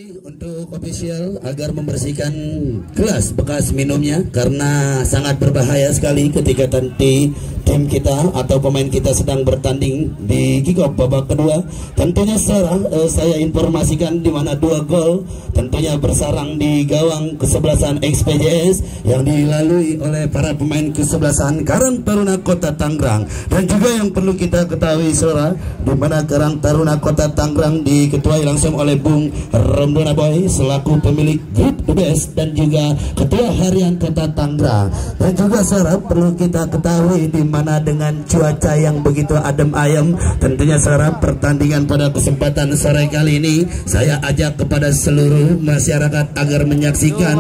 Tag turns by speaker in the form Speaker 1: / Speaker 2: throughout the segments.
Speaker 1: Untuk official agar membersihkan gelas bekas minumnya karena sangat berbahaya sekali ketika nanti tim kita atau pemain kita sedang bertanding di kick off babak kedua. Tentunya saya informasikan di mana 2 gol tentunya bersarang di gawang kesebelasan XPJS yang dilalui oleh para pemain kesebelasan Karang Taruna Kota Tangerang. Dan juga yang perlu kita ketahui saudara, di mana Karang Taruna Kota Tangerang diketuai langsung oleh Bung Romdona Boy selaku pemilik grup The Best dan juga ketua harian Kota Tangerang. Dan juga saudara perlu kita ketahui di mana dengan cuaca yang begitu adem ayem, tentunya saudara pertandingan pada kesempatan sore kali ini saya ajak kepada seluruh masyarakat agar menyaksikan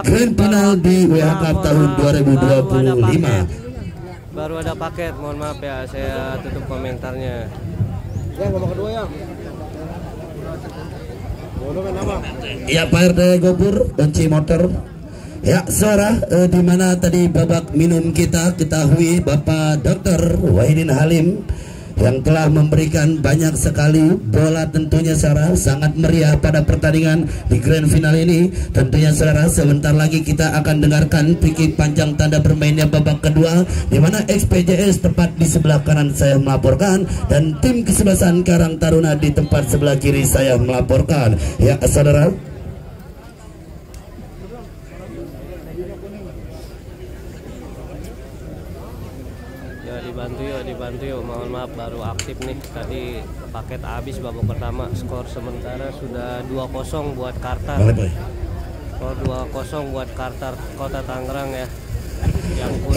Speaker 1: grand final di WH Cup tahun 2025.
Speaker 2: Baru ada paket, mohon maaf ya, saya tutup komentarnya.
Speaker 3: Ya, ngomong kedua ya.
Speaker 1: Ya, Pak RT Gopur, kunci motor. Ya, saudara, di mana tadi babak minum kita ketahui Bapak Dr. Wahidin Halim yang telah memberikan banyak sekali bola, tentunya saudara sangat meriah pada pertandingan di grand final ini. Tentunya saudara sebentar lagi kita akan dengarkan pikir panjang tanda bermainnya babak kedua, di mana XPJS tepat di sebelah kanan saya melaporkan dan tim kesebelasan Karang Taruna di tempat sebelah kiri saya melaporkan. Ya saudara,
Speaker 2: dibantu yuk, mohon maaf baru aktif nih, tadi paket habis babak pertama. Skor sementara sudah 2-0 buat Kartar. Skor 2-0 buat Kartar Kota Tangerang ya.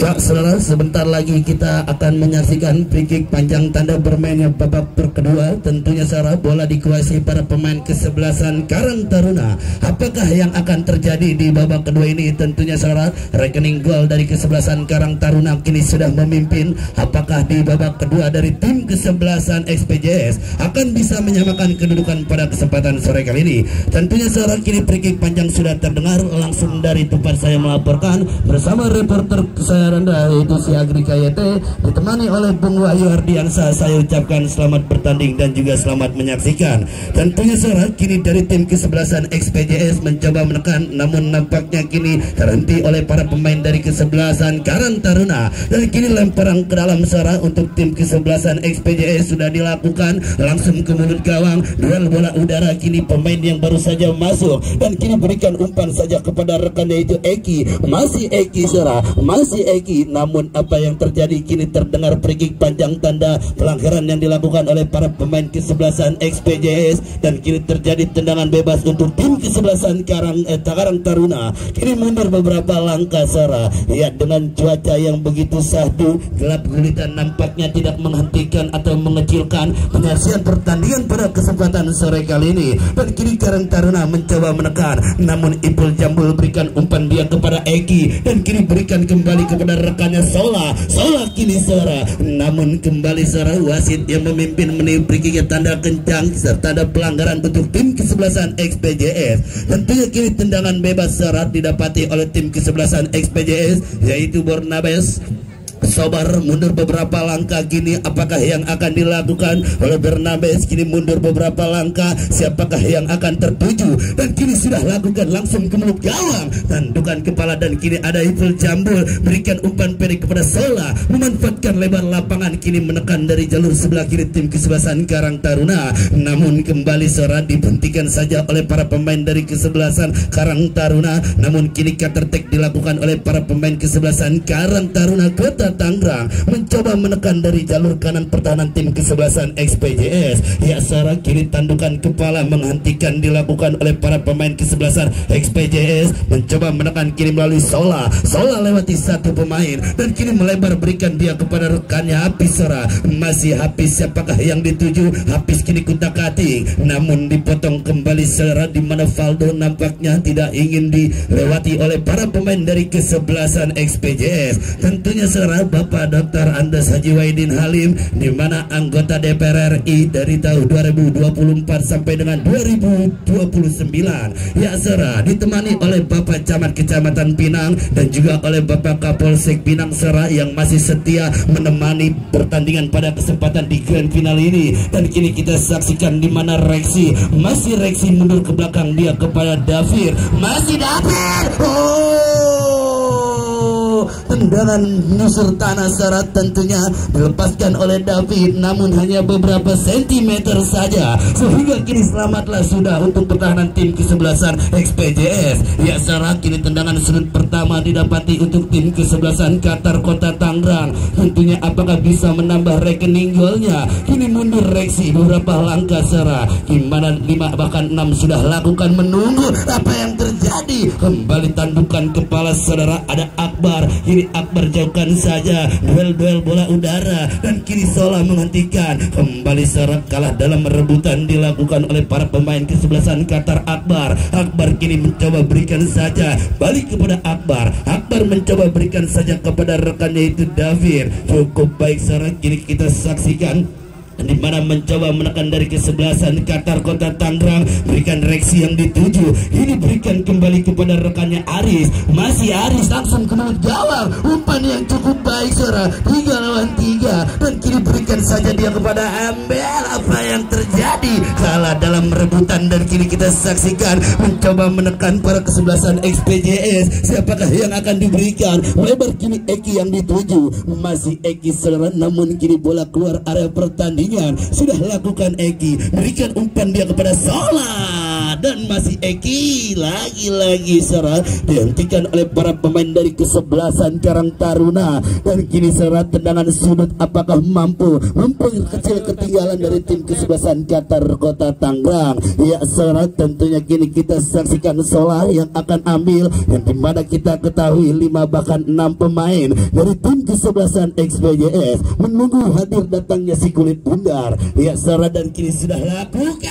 Speaker 1: Ya saudara, sebentar lagi kita akan menyaksikan free kick panjang tanda bermainnya babak kedua. Tentunya saudara bola dikuasai para pemain kesebelasan Karang Taruna. Apakah yang akan terjadi di babak kedua ini? Tentunya saudara rekening gol dari kesebelasan Karang Taruna kini sudah memimpin. Apakah di babak kedua dari tim kesebelasan XPJS akan bisa menyamakan kedudukan pada kesempatan sore kali ini? Tentunya saudara kini free kick panjang sudah terdengar langsung dari tempat saya melaporkan bersama reporter saya rendah yaitu si Agri KYT ditemani oleh Bung Wahyu Ardiansa. Saya ucapkan selamat bertanding dan juga selamat menyaksikan. Tentunya saudara kini dari tim kesebelasan XPJS mencoba menekan, namun nampaknya kini terhenti oleh para pemain dari kesebelasan Karang Taruna. Dan kini lemparan ke dalam saudara untuk tim kesebelasan XPJS sudah dilakukan langsung ke mulut gawang. Duel bola udara kini pemain yang baru saja masuk dan kini berikan umpan saja kepada rekannya itu Eki. Masih Eki saudara, masih Eki, namun apa yang terjadi kini terdengar free kick panjang tanda pelanggaran yang dilakukan oleh para pemain kesebelasan XPJS dan kini terjadi tendangan bebas untuk tim kesebelasan Karang Taruna. Kini mundur beberapa langkah saudara. Ya, dengan cuaca yang begitu syahdu, gelap gulita nampaknya tidak menghentikan atau mengecilkan penyaksian pertandingan pada kesempatan sore kali ini. Dan kini Karang Taruna mencoba menekan, namun Ipul Jambul berikan umpan dia kepada Eki dan kini berikan kembali kepada rekannya Sola kini saudara, namun kembali saudara wasit yang memimpin meniup free kick tanda kencang serta ada pelanggaran untuk tim kesebelasan XPJS. Tentunya kini tendangan bebas saudara didapati oleh tim kesebelasan XPJS yaitu Bornabes. Sobar mundur beberapa langkah kini, apakah yang akan dilakukan oleh Bernabes? Kini mundur beberapa langkah, siapakah yang akan tertuju? Dan kini sudah lakukan langsung ke mulut gawang, tandukan kepala dan kini ada Ipul Jambul berikan umpan pendek kepada Sola, memanfaatkan lebar lapangan kini menekan dari jalur sebelah kiri tim kesebelasan Karang Taruna. Namun kembali saudara dihentikan saja oleh para pemain dari kesebelasan Karang Taruna. Namun kini counter attack dilakukan oleh para pemain kesebelasan Karang Taruna Kota Tangerang mencoba menekan dari jalur kanan pertahanan tim kesebelasan XPJS. Ya saudara kini tandukan kepala menghentikan dilakukan oleh para pemain kesebelasan XPJS mencoba menekan kini melalui Sola lewati satu pemain dan kini melebar berikan dia kepada rekannya Hafiz saudara. Masih Hafiz, siapakah yang dituju? Hafiz kini kutak-atik namun dipotong kembali saudara, di mana Valdo nampaknya tidak ingin dilewati oleh para pemain dari kesebelasan XPJS. Tentunya saudara adalah Bapak Dr. Andes Haji Wahidin Halim, di mana anggota DPR RI dari tahun 2024 sampai dengan 2029. Ya saudara, ditemani oleh Bapak Camat Kecamatan Pinang dan juga oleh Bapak Kapolsek Pinang saudara yang masih setia menemani pertandingan pada kesempatan di grand final ini. Dan kini kita saksikan di mana Reksi masih mundur ke belakang dia kepada Davir, masih Davir. Tendangan nyusur tanah syarat tentunya dilepaskan oleh David, namun hanya beberapa sentimeter saja, sehingga kini selamatlah sudah untuk pertahanan tim kesebelasan XPJS. Ya syarat, kini tendangan sudut pertama didapati untuk tim kesebelasan Qatar Kota Tangerang. Tentunya apakah bisa menambah rekening golnya? Kini mundur Reksi beberapa langkah syarat, gimana 5 bahkan 6 sudah lakukan menunggu apa yang terjadi. Kembali tandukan kepala saudara, ada Akbar. Kini Akbar jauhkan saja duel bola udara, dan kini Sola menghentikan. Kembali serak kalah dalam rebutan dilakukan oleh para pemain kesebelasan Qatar. Akbar kini mencoba berikan saja balik kepada Akbar mencoba berikan saja kepada rekannya itu Davir. Cukup baik serak, kini kita saksikan di mana mencoba menekan dari kesebelasan Qatar Kota Tangerang, berikan Reksi yang dituju, ini berikan kembali kepada rekannya Aris, masih Aris langsung ke mulut gawang, umpan yang cukup baik saudara, 3 lawan 3, dan kini berikan saja dia kepada Ambel. Apa yang terjadi? Kalah dalam rebutan, dan kini kita saksikan mencoba menekan para kesebelasan XPJS. Siapakah yang akan diberikan? Lebar kini Eki yang dituju, masih Eki saudara, namun kini bola keluar area pertandingan. Sudah lakukan Eki, berikan umpan dia kepada Sola, dan masih Eki lagi-lagi saudara, dihentikan oleh para pemain dari kesebelasan Karang Taruna. Dan kini saudara, tendangan sudut apakah mampu memperkecil ketinggalan dari tim kesebelasan Qatar Kota Tangerang? Ya saudara, tentunya kini kita saksikan Sola yang akan ambil, yang dimana kita ketahui 5 bahkan 6 pemain dari tim kesebelasan XPJS menunggu hadir datangnya si kulit bundar. Ya saudara, dan kini sudah lakukan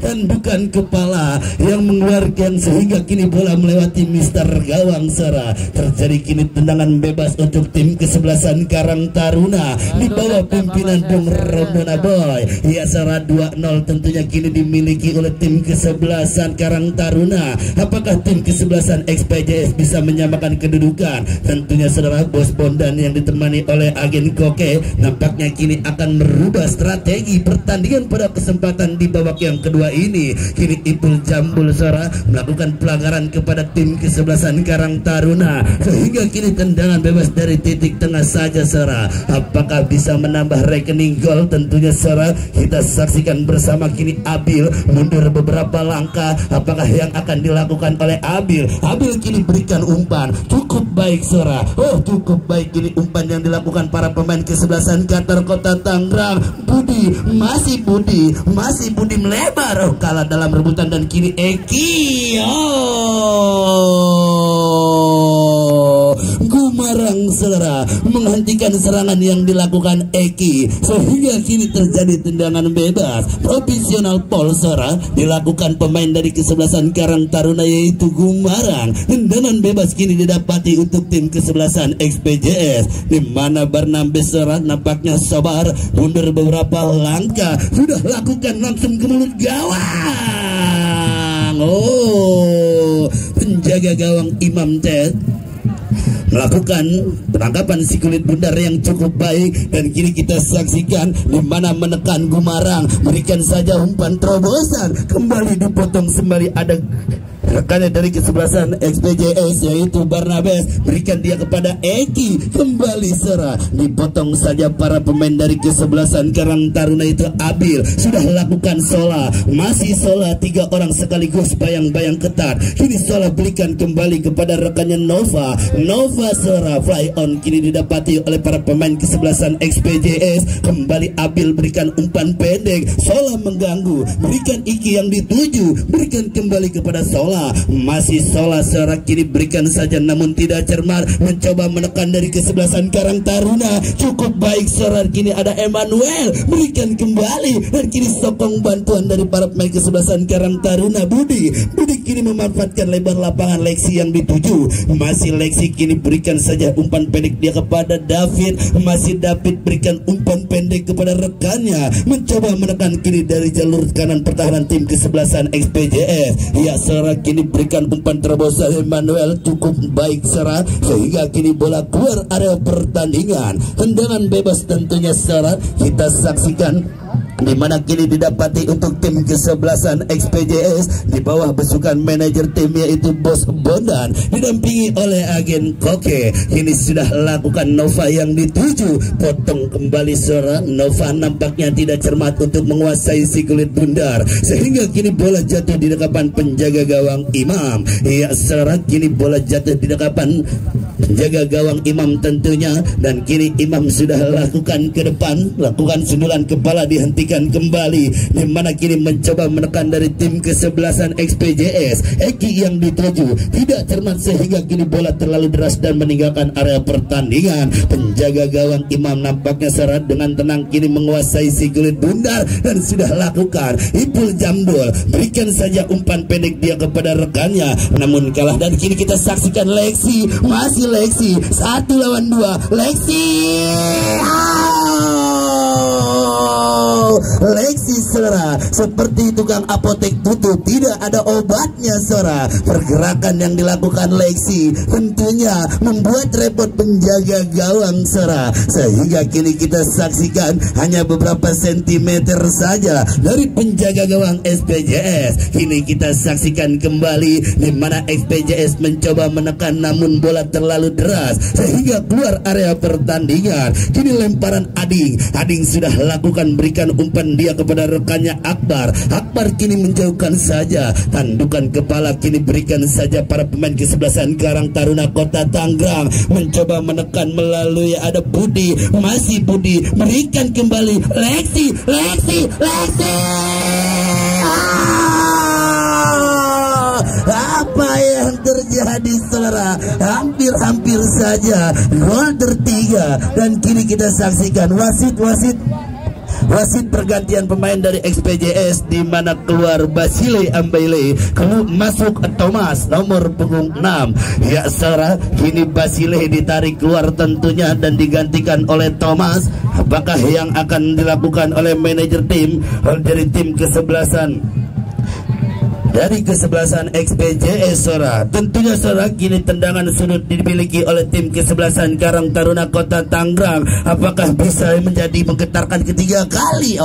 Speaker 1: tandukan kepala yang mengeluarkan, sehingga kini bola melewati Mister Gawang saudara. Terjadi kini tendangan bebas untuk tim kesebelasan Karang Taruna di bawah pimpinan Bung Rombona Boy. Ya saudara, 2-0 tentunya kini dimiliki oleh tim kesebelasan Karang Taruna. Apakah tim kesebelasan XPJS bisa menyamakan kedudukan? Tentunya saudara, Bos Bondan yang ditemani oleh Agen Koke nampaknya kini akan merubah strategi pertandingan pada kesempatan di babak yang kedua ini. Kini Ipul Jambul saudara melakukan pelanggaran kepada tim kesebelasan Karang Taruna, sehingga kini tendangan bebas dari titik tengah saja saudara. Apakah bisa menambah rekening gol? Tentunya saudara, kita saksikan bersama. Kini Abil mundur beberapa langkah, apakah yang akan dilakukan oleh Abil? Abil kini berikan umpan cukup baik saudara, cukup baik kini umpan yang dilakukan para pemain kesebelasan Qatar Kota Tangerang. Masih Budi melebar, kalah dalam rebutan, dan kini Eki Gumarang saudara menghentikan serangan yang dilakukan Eki, sehingga kini terjadi tendangan bebas profesional Pol saudara dilakukan pemain dari kesebelasan Karang Taruna yaitu Gumarang. Tendangan bebas kini didapati untuk tim kesebelasan XPJS, di mana Barnabes saudara nampaknya sabar mundur beberapa langkah, sudah lakukan langsung ke mulut gawang. Penjaga gawang Imam Ted melakukan penangkapan si kulit bundar yang cukup baik, dan kini kita saksikan di mana menekan Gumarang, berikan saja umpan terobosan, kembali dipotong sembari ada rekannya dari kesebelasan XPJS yaitu Barnabes, berikan dia kepada Eki, kembali serah, dipotong saja para pemain dari kesebelasan Karang Taruna itu Abil, sudah lakukan Sola, masih Sola, 3 orang sekaligus bayang-bayang ketat. Kini Sola berikan kembali kepada rekannya Nova Sora, fly on kini didapati oleh para pemain kesebelasan XPJS. Kembali Abil berikan umpan pendek, Sola mengganggu, berikan Iki yang dituju, berikan kembali kepada Sola, Taruna masih Sola serak kini berikan saja namun tidak cermat, mencoba menekan dari kesebelasan Karang Taruna. Cukup baik serak kini ada Emmanuel berikan kembali dan kini sokong bantuan dari para pemain kesebelasan Karang Taruna. Budi kini memanfaatkan lebar lapangan Lexi yang dituju. Masih Lexi kini berikan saja umpan pendek dia kepada David. Masih David berikan umpan pendek kepada rekannya, mencoba menekan kini dari jalur kanan pertahanan tim kesebelasan XPJS. Ya serak kini berikan umpan terobosan Emmanuel cukup baik serak sehingga kini bola keluar area pertandingan. Tendangan bebas tentunya serak kita saksikan di mana kini didapati untuk tim kesebelasan XPJS di bawah besukan manajer tim yaitu Bos Bondan didampingi oleh agen Koke. Ini sudah lakukan Nova yang dituju, potong kembali seorang Nova nampaknya tidak cermat untuk menguasai si kulit bundar sehingga kini bola jatuh di dekapan penjaga gawang Imam. Ya seorang kini bola jatuh di dekapan penjaga gawang Imam tentunya, dan kini Imam sudah lakukan ke depan, lakukan sundulan kepala dihentikan kembali, di mana kini mencoba menekan dari tim kesebelasan XPJS. Eki yang dituju tidak cermat sehingga kini bola terlalu deras dan meninggalkan area pertandingan. Penjaga gawang Imam nampaknya serat dengan tenang kini menguasai si kulit bundar dan sudah lakukan Ipul Jambul berikan saja umpan pendek dia kepada rekannya namun kalah, dan kini kita saksikan Lexi, masih Lexi 1 lawan 2 Lexi. Lexi saudara seperti tukang apotek tutup, tidak ada obatnya saudara. Pergerakan yang dilakukan Lexi tentunya membuat repot penjaga gawang saudara sehingga kini kita saksikan hanya beberapa sentimeter saja dari penjaga gawang SPJS. Kini kita saksikan kembali di mana SPJS mencoba menekan namun bola terlalu deras sehingga keluar area pertandingan. Kini lemparan Ading sudah lakukan berikan umpan dia kepada rekannya Akbar kini menjauhkan saja tandukan kepala, kini berikan saja para pemain kesebelasan Karang Taruna Kota Tangerang mencoba menekan melalui ada Budi, masih Budi berikan kembali Lexi. Apa yang terjadi saudara? Hampir saja gol tertiga, dan kini kita saksikan wasit pergantian pemain dari XPJS di mana keluar Basile Ambaile, masuk Thomas nomor punggung 6. Ya saudara, kini Basile ditarik keluar tentunya dan digantikan oleh Thomas. Apakah yang akan dilakukan oleh manajer tim dari tim kesebelasan dari kesebelasan XPJS saudara? Tentunya saudara kini tendangan sudut dimiliki oleh tim kesebelasan Karang Taruna Kota Tangerang. Apakah bisa menjadi menggetarkan ketiga kali?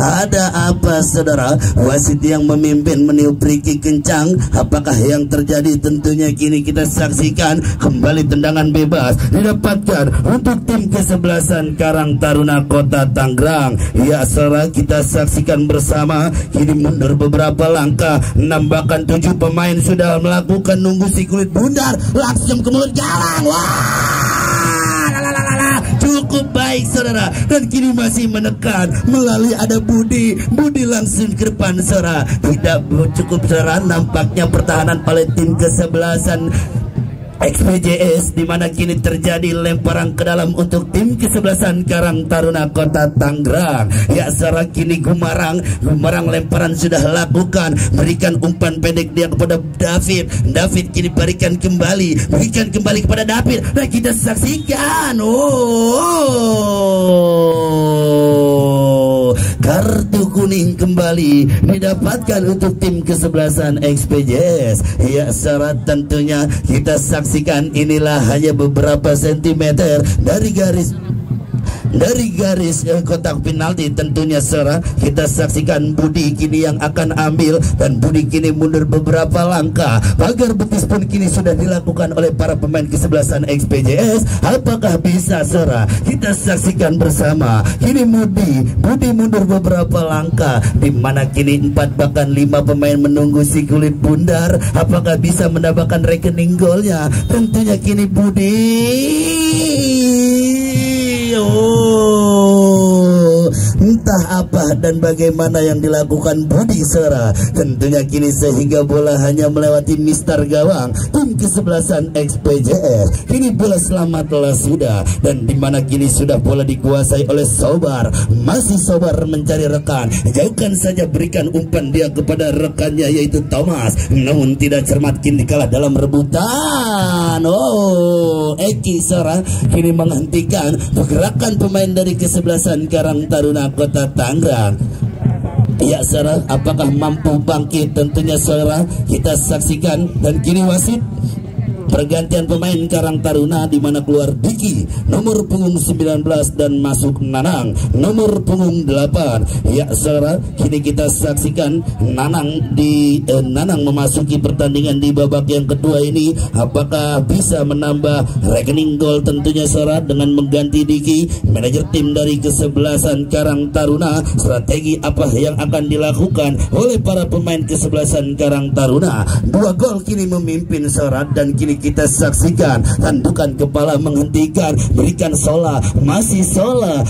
Speaker 1: Ada apa saudara? Wasit yang memimpin meniup free kick kencang. Apakah yang terjadi? Tentunya kini kita saksikan kembali tendangan bebas didapatkan untuk tim kesebelasan Karang Taruna Kota Tangerang. Ya saudara, kita saksikan bersama. Kini mundur beberapa langkah, nambahkan 7 pemain sudah melakukan nunggu si kulit bundar langsung ke mulut gawang. Cukup baik saudara, dan kini masih menekan melalui ada Budi langsung ke depan saudara. Tidak cukup saudara, nampaknya pertahanan oleh tim kesebelasan XPJS di mana kini terjadi lemparan ke dalam untuk tim kesebelasan Karang Taruna Kota Tangerang. Ya saudara, kini Gumarang lemparan sudah lakukan, berikan umpan pendek dia kepada David kini berikan kembali kepada David, dan kita saksikan kartu kuning kembali didapatkan untuk tim kesebelasan XPJS. Ya saudara, tentunya kita saksikan inilah hanya beberapa sentimeter dari garis kotak penalti. Tentunya saudara, kita saksikan Budi kini yang akan ambil, dan Budi kini mundur beberapa langkah. Pagar betis pun kini sudah dilakukan oleh para pemain kesebelasan XPJS. Apakah bisa saudara? Kita saksikan bersama. Kini Budi mundur beberapa langkah, di mana kini 4 bahkan 5 pemain menunggu si kulit bundar. Apakah bisa mendapatkan rekening golnya? Tentunya kini Budi entah apa dan bagaimana yang dilakukan Budi Sera. Tentunya kini sehingga bola hanya melewati Mister Gawang tim kesebelasan XPJS. Kini bola selamatlah sudah, dan dimana kini sudah bola dikuasai oleh Sobar. Masih Sobar mencari rekan, jauhkan saja, berikan umpan dia kepada rekannya yaitu Thomas, namun tidak cermat, kini kalah dalam rebutan. Eki Sera kini menghentikan pergerakan pemain dari kesebelasan Karang Taruna Kota Tangerang. Ya Sera, apakah mampu bangkit? Tentunya Sera kita saksikan, dan kini wasit pergantian pemain Karang Taruna, di mana keluar Diki nomor punggung 19 dan masuk Nanang nomor punggung 8. Ya Saudara, kini kita saksikan Nanang memasuki pertandingan di babak yang kedua ini. Apakah bisa menambah rekening gol? Tentunya Saudara dengan mengganti Diki, manajer tim dari kesebelasan Karang Taruna. Strategi apa yang akan dilakukan oleh para pemain kesebelasan Karang Taruna? 2 gol kini memimpin Saudara, dan kini kita saksikan tandukan kepala menghentikan, berikan Sola, masih Sola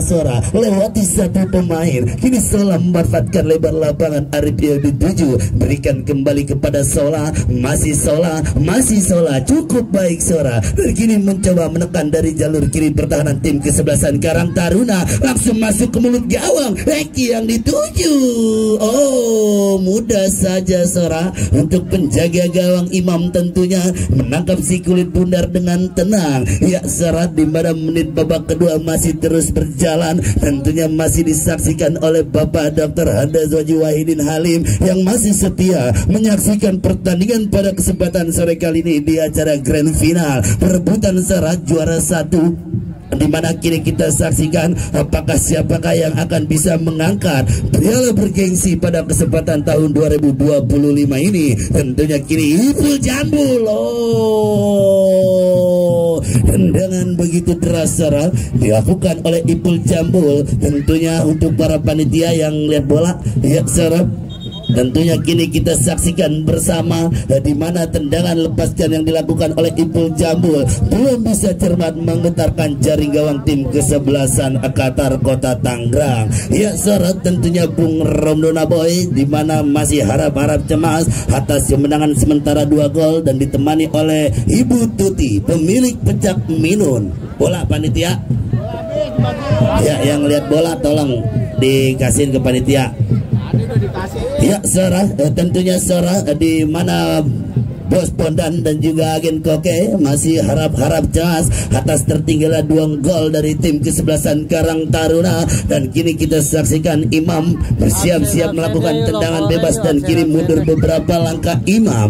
Speaker 1: Sora lewati satu pemain. Kini Sola memanfaatkan lebar lapangan, Arif yang dituju, berikan kembali kepada Sola, masih Sola, cukup baik Sora, dan kini mencoba menekan dari jalur kiri pertahanan tim kesebelasan Karang Taruna, langsung masuk ke mulut gawang. Eki yang dituju, mudah saja Sora untuk penjaga gawang Imam tentunya menangkap si kulit bundar dengan tenang. Ya Serat, di mana menit babak kedua masih terus berjalan, tentunya masih disaksikan oleh Bapak Dr. Handa Zwaji Wahidin Halim yang masih setia menyaksikan pertandingan pada kesempatan sore kali ini di acara Grand Final perebutan Serat juara 1, di mana kini kita saksikan apakah siapakah yang akan bisa mengangkat piala bergengsi pada kesempatan tahun 2025 ini. Tentunya kini Ipul Jambul. Tendangan begitu deras dilakukan oleh Ipul Jambul, tentunya untuk para panitia yang lihat bola. Ya Sarah, tentunya kini kita saksikan bersama di mana tendangan lepaskan yang dilakukan oleh Ipul Jambul belum bisa cermat menggetarkan jaring gawang tim kesebelasan Akatar Kota Tangerang. Ya Sorot, tentunya Bung Romdona Boy di mana masih harap-harap cemas atas kemenangan sementara 2 gol dan ditemani oleh Ibu Tuti pemilik Pecak Minun. Bola panitia. Ya, yang lihat bola tolong dikasihin ke panitia. Ya Sora, tentunya Sora di mana Bos Pondan dan juga agen Koke masih harap-harap cemas atas tertinggalnya 2 gol dari tim kesebelasan Karang Taruna, dan kini kita saksikan Imam bersiap-siap melakukan tendangan bebas dan kini mundur beberapa langkah. Imam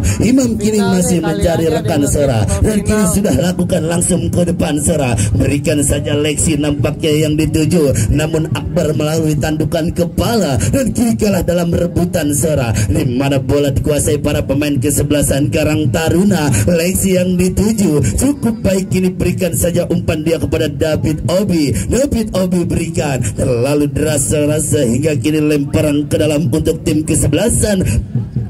Speaker 1: kini masih mencari rekan Sora, dan kini sudah lakukan langsung ke depan Sora, berikan saja Lexi nampaknya yang dituju, namun Akbar melalui tandukan kepala dan kini kalah dalam rebutan Sora, di mana bola dikuasai para pemain kesebelasan Karang Taruna. Lexi yang dituju, cukup baik, kini berikan saja umpan dia kepada David Obi berikan terlalu deras sehingga kini lemparan ke dalam untuk tim kesebelasan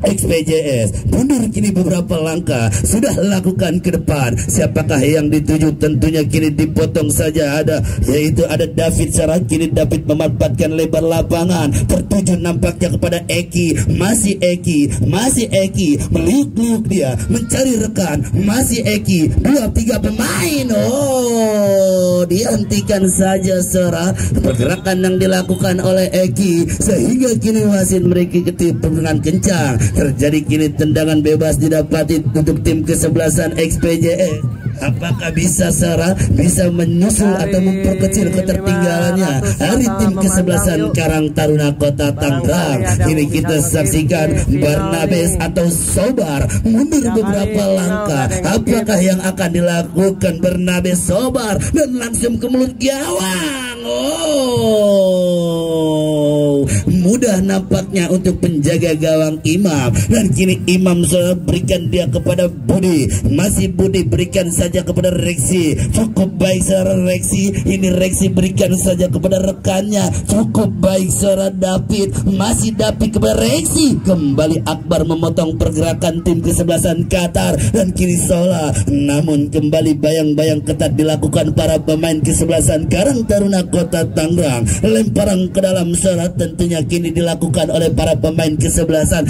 Speaker 1: XPJS. Mundur kini beberapa langkah, sudah lakukan ke depan. Siapakah yang dituju? Tentunya kini dipotong saja, yaitu ada David Sarah. Kini David memanfaatkan lebar lapangan, tertuju nampaknya kepada Eki. Masih Eki meliuk-liuk dia mencari rekan. Masih Eki, 2-3 pemain. Dihentikan saja Sarah pergerakan yang dilakukan oleh Eki, sehingga kini wasit mereka ketip dengan kencang. Terjadi kini tendangan bebas didapati untuk tim kesebelasan XPJS. Apakah bisa Sarah bisa menyusul atau memperkecil ketertinggalannya dari tim kesebelasan Karang Taruna Kota Tangerang? Ini kita saksikan Barnabes atau Sobar mundur beberapa langkah. Apakah yang akan dilakukan Barnabes Sobar dan langsung ke mulut gawang? mudah nampaknya untuk penjaga gawang Imam. Dan kini Imam saudara berikan dia kepada Budi, masih Budi berikan saja kepada Reksi. Cukup baik saudara Reksi, ini Reksi berikan saja kepada rekannya. Cukup baik saudara David, masih David kepada Reksi. Kembali Akbar memotong pergerakan tim kesebelasan Qatar. Dan kini Sola, namun kembali bayang-bayang ketat dilakukan para pemain kesebelasan Karang Taruna Kota Tangerang. Lemparan ke dalam saudara tentunya kini dilakukan oleh para pemain kesebelasan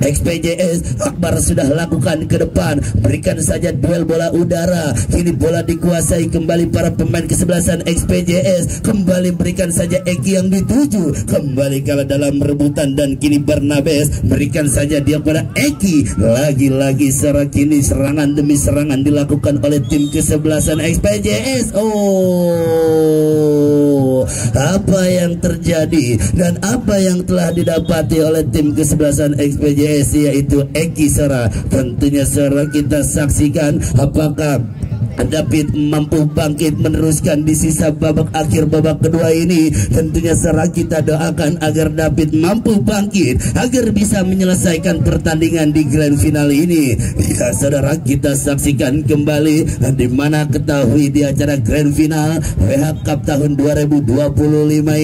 Speaker 1: XPJS. Akbar sudah lakukan ke depan, berikan saja duel bola udara. Kini bola dikuasai kembali para pemain kesebelasan XPJS. Kembali berikan saja Eki yang dituju, kembali kalah dalam rebutan. Dan kini Barnabes berikan saja dia kepada Eki. Lagi-lagi secara kini serangan demi serangan dilakukan oleh tim kesebelasan XPJS. Apa yang terjadi dan apa yang telah didapati oleh tim kesebelasan XPJS, yaitu Eki Sara. Tentunya Sara kita saksikan apakah David mampu bangkit meneruskan di sisa babak akhir babak kedua ini. Tentunya Sara kita doakan agar David mampu bangkit agar bisa menyelesaikan pertandingan di grand final ini. Ya saudara, kita saksikan kembali di mana ketahui di acara grand final WH Cup tahun 2025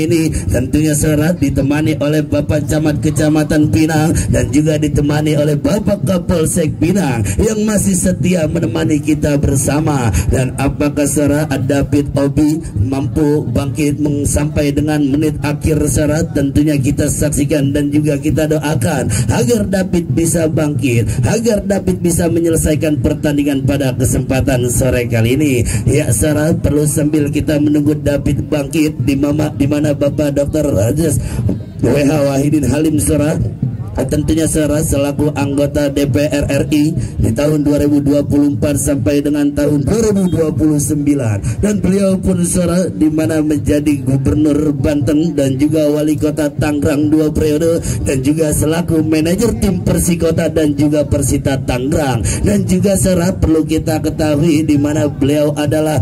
Speaker 1: ini tentunya Sara ditemani oleh Bapak Camat Kecamatan Pinang dan juga ditemani oleh Bapak Kapolsek Pinang yang masih setia menemani kita bersama. Dan apakah Sara David Obi mampu bangkit sampai dengan menit akhir Sara? Tentunya kita saksikan dan juga kita doakan agar David bisa bangkit, agar David bisa menyelesaikan pertandingan pada kesempatan sore kali ini. Ya Sara, perlu sambil kita menunggu David bangkit di mana Bapak Dr. Rajes WH Wahidin Halim Sara tentunya Sara selaku anggota DPR RI di tahun 2024 sampai dengan tahun 2029, dan beliau pun Sara di mana menjadi Gubernur Banten dan juga Wali Kota Tangerang 2 periode, dan juga selaku manajer tim Persikota dan juga Persita Tangerang. Dan juga Sara perlu kita ketahui di mana beliau adalah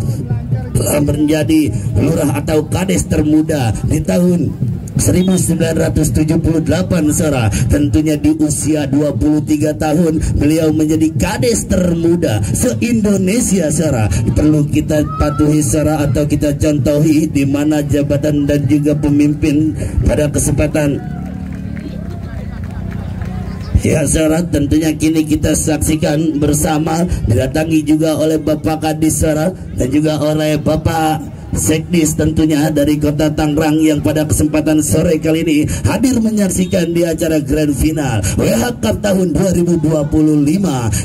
Speaker 1: menjadi lurah atau kades termuda di tahun 1978 Sara. Tentunya di usia 23 tahun beliau menjadi kades termuda se-Indonesia Sara. Perlu kita patuhi Sara atau kita contohi di mana jabatan dan juga pemimpin pada kesempatan. Ya Sara, tentunya kini kita saksikan bersama didatangi juga oleh Bapak Kadis Sara dan juga oleh Bapak Sekdis tentunya dari Kota Tangerang yang pada kesempatan sore kali ini hadir menyaksikan di acara grand final WH Cup tahun 2025.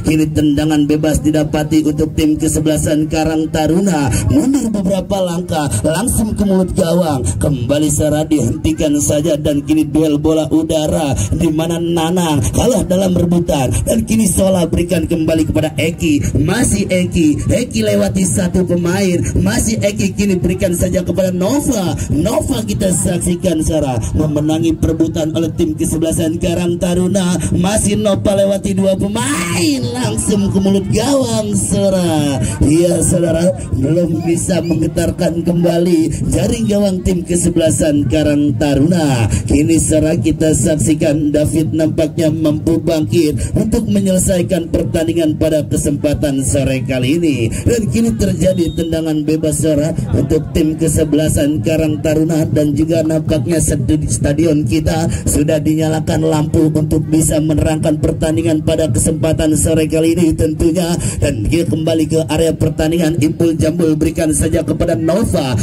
Speaker 1: Kini tendangan bebas didapati untuk tim kesebelasan Karang Taruna, mundur beberapa langkah langsung ke mulut gawang, kembali Sara dihentikan saja. Dan kini duel bola udara di mana Nanang kalah dalam rebutan, dan kini Sola berikan kembali kepada Eki, masih Eki lewati satu pemain, masih Eki kini berikan saja kepada Nova. Nova kita saksikan Sara memenangi perebutan oleh tim kesebelasan Karang Taruna, masih Nova lewati dua pemain langsung ke mulut gawang Sara. Iya saudara, belum bisa menggetarkan kembali jaring gawang tim kesebelasan Karang Taruna. Kini Sara kita saksikan David nampaknya mampu bangkit untuk menyelesaikan pertandingan pada kesempatan sore kali ini. Dan kini terjadi tendangan bebas Sara untuk tim kesebelasan Karang Taruna, dan juga nampaknya stadion kita sudah dinyalakan lampu untuk bisa menerangkan pertandingan pada kesempatan sore kali ini tentunya. Dan dia kembali ke area pertandingan, Impul Jambul berikan saja kepada Nova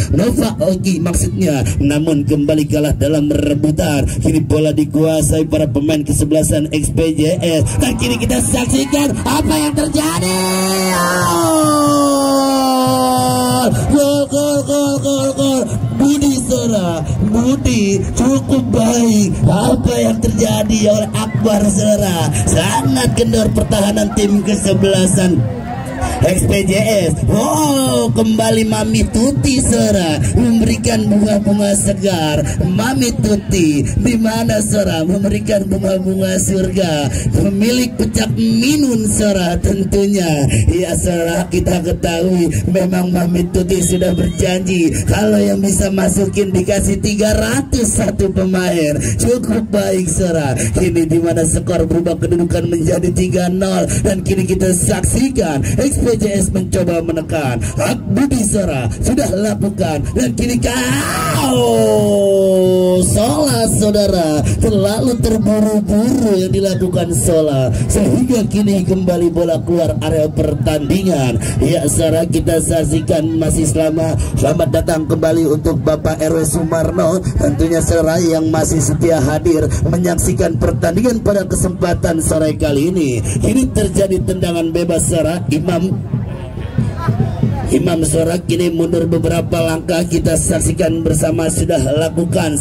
Speaker 1: Oki maksudnya, namun kembali kalah dalam rebutan. Kini bola dikuasai para pemain kesebelasan XPJS, dan kini kita saksikan apa yang terjadi. Gol Budi Sara, Budi cukup baik. Apa yang terjadi oleh Akbar Sara, sangat kendor pertahanan tim kesebelasan XPJS. Oh, kembali Mami Tuti Sora memberikan bunga-bunga segar. Mami Tuti di mana Sora memberikan bunga-bunga surga. Pemilik pecak minun Sora tentunya. Ya Sora, kita ketahui memang Mami Tuti sudah berjanji kalau yang bisa masukin dikasih 301 pemain. Cukup baik Sora. Kini di mana skor berubah kedudukan menjadi 3-0 dan kini kita saksikan XPJS mencoba menekan. Hak Budi Sora sudah lakukan dan kini Sola saudara terlalu terburu-buru yang dilakukan Sola sehingga kini kembali bola keluar area pertandingan. Ya Sora, kita saksikan masih selamat datang kembali untuk Bapak RW Sumarno tentunya Sora yang masih setia hadir menyaksikan pertandingan pada kesempatan sore kali ini. Ini terjadi tendangan bebas Sora. Imam Sora kini mundur beberapa langkah. Kita saksikan bersama sudah lakukan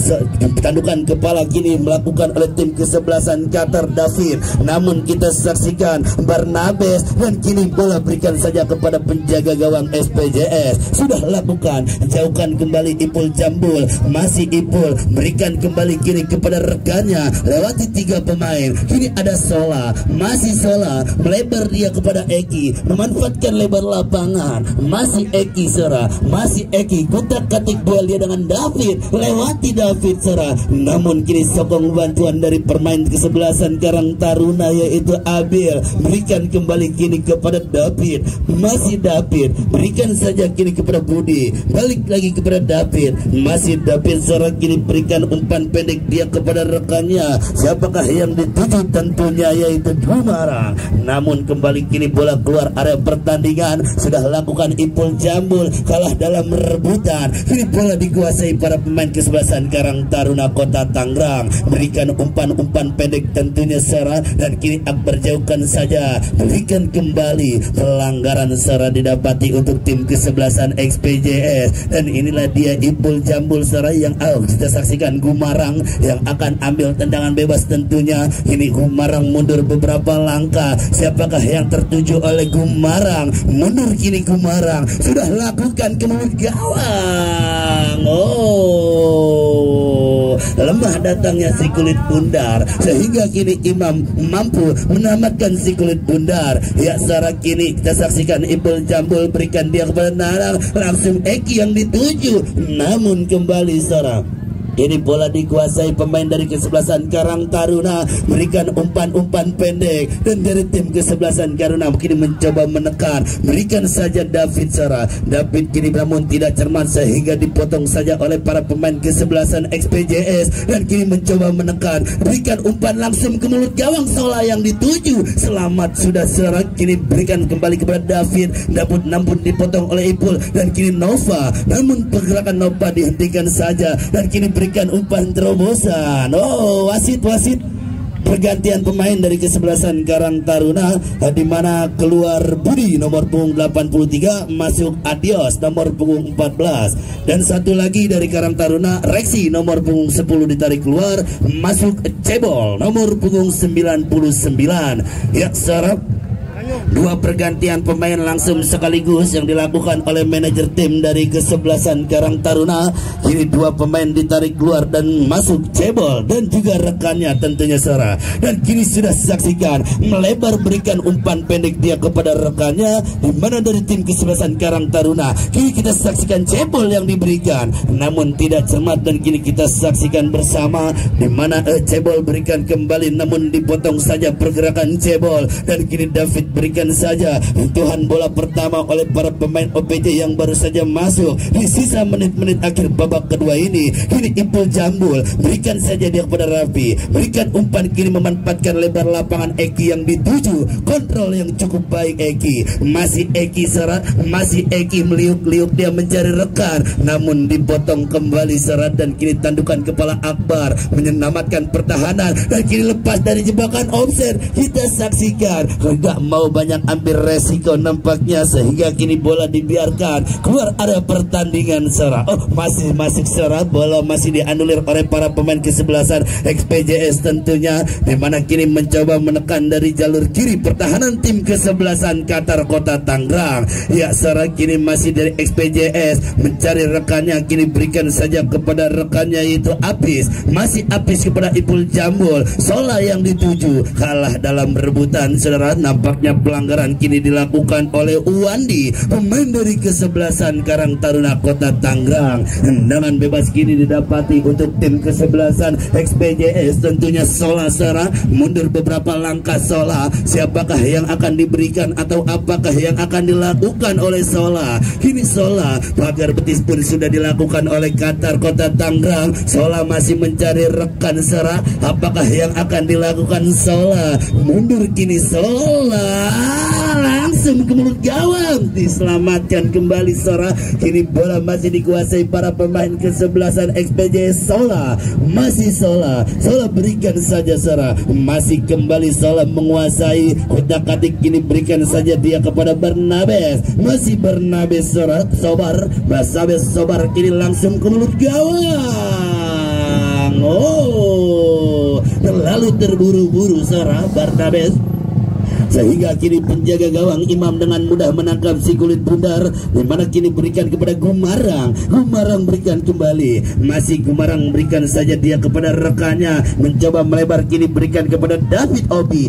Speaker 1: tandukan kepala kini melakukan oleh tim kesebelasan Qatar David. Namun kita saksikan Barnabes dan kini bola berikan saja kepada penjaga gawang SPJS. Sudah lakukan jauhkan kembali Ipul Jambul. Masih Ipul berikan kembali kini kepada rekannya lewati 3 pemain. Kini ada Sola. Masih Sola melebar dia kepada Eki memanfaatkan lebar lapangan. Masih Eki Sora, masih Eki kutak-katik duel dia dengan David, lewati David Sora. Namun kini sokong bantuan dari permain kesebelasan Karang Taruna yaitu Abil. Berikan kembali kini kepada David. Masih David, berikan saja kini kepada Budi. Balik lagi kepada David. Masih David Sora kini berikan umpan pendek dia kepada rekannya. Siapakah yang dituju? Tentunya yaitu Gumarang. Namun kembali kini bola keluar area pertandingan. Sudah lakukan Ipul Jambul kalah dalam rebutan. Kini bola dikuasai para pemain kesebelasan Karang Taruna Kota Tangerang. Berikan umpan-umpan pendek tentunya Sora dan kini Akbar jauhkan saja. Berikan kembali pelanggaran Sora didapati untuk tim kesebelasan XPJS dan inilah dia Ipul Jambul Sora yang kita saksikan Gumarang yang akan ambil tendangan bebas tentunya. Ini Gumarang mundur beberapa langkah. Siapakah yang tertuju oleh Gumarang? Mundur kini Gumarang sudah lakukan ke mulut gawang. Lemah datangnya si kulit bundar sehingga kini Imam mampu menamatkan si kulit bundar. Ya Sora, kini kita saksikan Ipul Jambul berikan dia kepada Narang, langsung Eki yang dituju. Namun kembali Sora, ini bola dikuasai pemain dari kesebelasan Karang Taruna. Berikan umpan-umpan pendek dan dari tim kesebelasan Taruna kini mencoba menekan. Berikan saja David Sora. David kini namun tidak cermat sehingga dipotong saja oleh para pemain kesebelasan XPJS dan kini mencoba menekan. Berikan umpan langsung ke mulut gawang Sola yang dituju. Selamat sudah Sora. Kini berikan kembali kepada David. Namun dipotong oleh Ipul dan kini Nova. Namun pergerakan Nova dihentikan saja dan kini berikan umpan terobosan. Wasit pergantian pemain dari kesebelasan Karang Taruna di mana keluar Budi nomor punggung 83 masuk Adios nomor punggung 14 dan satu lagi dari Karang Taruna Reksi nomor punggung 10 ditarik keluar masuk Cebol nomor punggung 99. Ya Sarap, dua pergantian pemain langsung sekaligus yang dilakukan oleh manajer tim dari kesebelasan Karang Taruna. Kini dua pemain ditarik keluar dan masuk Cebol dan juga rekannya tentunya Sora. Dan kini sudah saksikan melebar berikan umpan pendek dia kepada rekannya di mana dari tim kesebelasan Karang Taruna. Kini kita saksikan Cebol yang diberikan namun tidak cermat dan kini kita saksikan bersama di mana Cebol berikan kembali namun dipotong saja pergerakan Cebol dan kini David berikan saja sentuhan bola pertama oleh para pemain OPJ yang baru saja masuk di sisa menit-menit akhir babak kedua ini. Kini Ipul Jambul berikan saja dia kepada Rafi, berikan umpan kini memanfaatkan lebar lapangan Eki yang dituju. Kontrol yang cukup baik Eki, masih Eki Sora, masih Eki meliuk-liuk dia mencari rekan namun dipotong kembali Sora dan kini tandukan kepala Akbar menyelamatkan pertahanan dan kini lepas dari jebakan offset. Kita saksikan enggak mau banyak banyak ambil resiko nampaknya, sehingga kini bola dibiarkan keluar area pertandingan saudara. Oh, masih masuk saudara, bola masih dianulir oleh para pemain kesebelasan XPJS tentunya, dimana kini mencoba menekan dari jalur kiri pertahanan tim kesebelasan Qatar Kota Tangerang. Ya saudara, kini masih dari XPJS mencari rekannya, kini berikan saja kepada rekannya yaitu Apis, masih Apis kepada Ipul Jambul. Sola yang dituju kalah dalam rebutan saudara. Nampaknya pelanggaran kini dilakukan oleh Uwandi, pemain dari kesebelasan Karang Taruna Kota Tangerang. Tendangan bebas kini didapati untuk tim kesebelasan XPJS tentunya. Sola saudara mundur beberapa langkah. Sola, siapakah yang akan diberikan atau apakah yang akan dilakukan oleh Sola? Kini Sola, pagar betis pun sudah dilakukan oleh Qatar Kota Tangerang. Sola masih mencari rekan saudara, apakah yang akan dilakukan Sola? Mundur kini Sola, langsung ke mulut gawang, diselamatkan kembali saudara. Kini bola masih dikuasai para pemain kesebelasan XPJS. Sola, masih Sola berikan saja saudara, masih kembali Sola menguasai kotak-katik. Kini berikan saja dia kepada Barnabes, masih Barnabes saudara, Sobar kini langsung ke mulut gawang. Oh, terlalu terburu-buru saudara Barnabes, sehingga kini penjaga gawang Imam dengan mudah menangkap si kulit bundar, dimana kini berikan kepada Gumarang berikan kembali, masih Gumarang berikan saja dia kepada rekannya, mencoba melebar, kini berikan kepada David Obi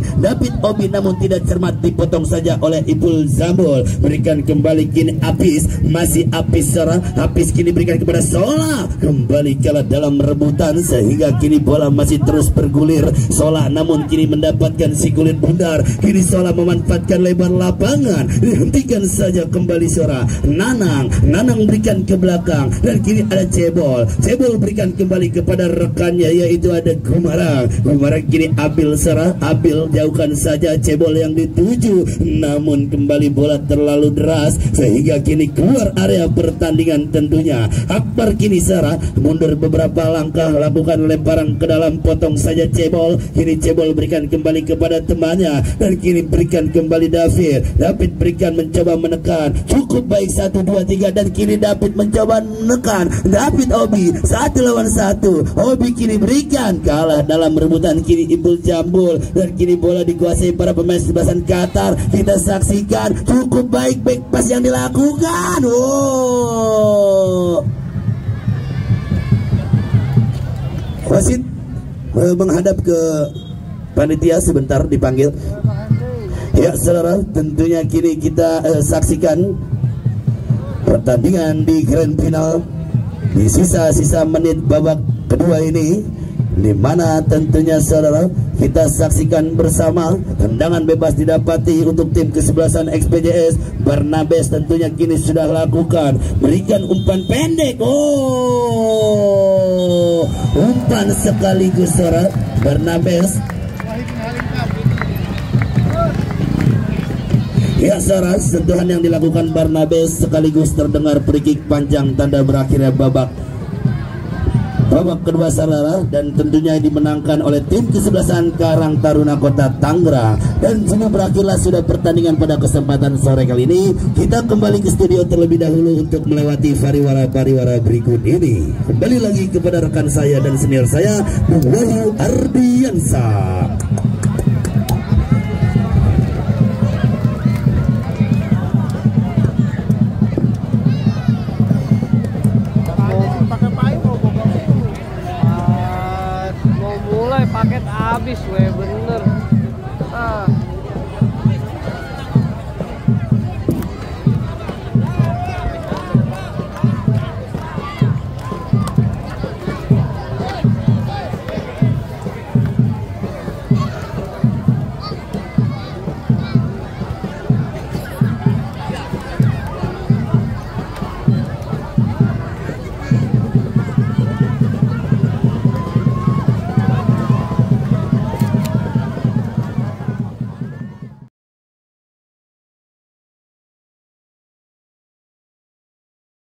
Speaker 1: namun tidak cermat, dipotong saja oleh Ipul Zambul, berikan kembali kini Apis, masih Apis saudara. Apis kini berikan kepada Sola, kembali kalah dalam rebutan, sehingga kini bola masih terus bergulir. Sola namun kini mendapatkan si kulit bundar, kini Sola memanfaatkan lebar lapangan, dihentikan saja kembali saudara. Nanang berikan ke belakang, dan kini ada Cebol berikan kembali kepada rekannya yaitu ada Gumarang kini Abil saudara. Abil jauhkan saja Cebol yang dituju, namun kembali bola terlalu deras sehingga kini keluar area pertandingan tentunya. Akbar kini saudara mundur beberapa langkah, lakukan lemparan ke dalam, potong saja Cebol, kini Cebol berikan kembali kepada temannya, dan kini berikan kembali David berikan, mencoba menekan, cukup baik 1, 2, 3, dan kini David mencoba menekan David Obi 1 lawan 1. Obi kini berikan, kalah dalam rebutan kini Ipul Jambul, dan kini bola dikuasai para pemain kesebelasan Qatar. Kita saksikan cukup baik back pass yang dilakukan. Wasit menghadap ke panitia sebentar, dipanggil. Ya saudara, tentunya kini kita saksikan pertandingan di grand final di sisa-sisa menit babak kedua ini, di mana tentunya saudara kita saksikan bersama tendangan bebas didapati untuk tim kesebelasan XPJS. Barnabes tentunya kini sudah lakukan, berikan umpan pendek. Umpan sekaligus saudara Barnabes. Ya saudara, sentuhan yang dilakukan Barnabes sekaligus terdengar free kick panjang, tanda berakhirnya babak kedua saudara, dan tentunya dimenangkan oleh tim kesebelasan Karang Taruna Kota Tangerang. Dan sini berakhirlah sudah pertandingan pada kesempatan sore kali ini. Kita kembali ke studio terlebih dahulu untuk melewati pariwara berikut ini. Kembali lagi kepada rekan saya dan senior saya, Wahyu Ardiansa.
Speaker 2: paket habis weh.